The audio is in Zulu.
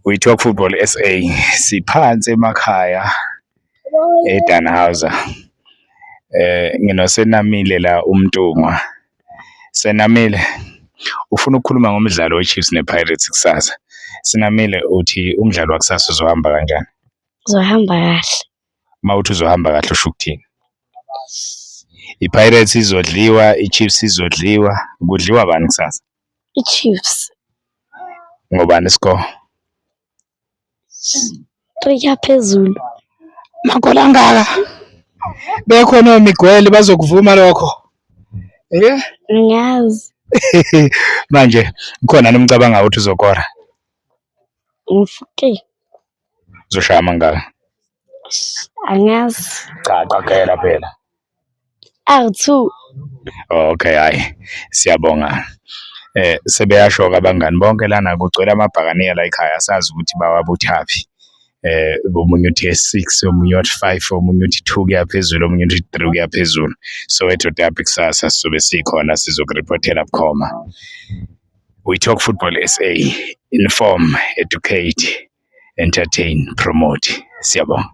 We Talk Football SA siphansi emakhaya eDannhauser. Nginosenamile la uMntungwa. Senamile, ufuna ukukhuluma ngomdlalo weChiefs nePirates kusasa. Senamile, uthi umdlalo wakusasa uzohamba kanjani? Uzohamba kahle. Mawuthi uzohamba kahle usho ukuthini? iPirates izodliwa, iChiefs izodliwa, kudliwa bani kusasa? iChiefs. Ngobani score? 3 phezulu. Magoli angaka? Bekhona oMiguel bazokuvuma lokho. Ngiyazi. Manje ukhona nomcabanga ukuthi uzokora? 40. Uzoshaya mangaka? Angazi. Cha qaqela phela. 2. Okay, hayi siyabonga. Sebeyasho abangani bonke lana kugcwele amabhakaniya la ekhaya asazi ukuthi bawabuthaphi. Omunye uthi 6, omunye uthi 5, omunye uthi 2 kuya phezulu, omunye uthi 3 kuya phezulu. So ethodapi kusasa sizobe sikhona sizokuripotela bukhoma. We Talk Football SA, inform, educate, entertain, promote. Siyabonga.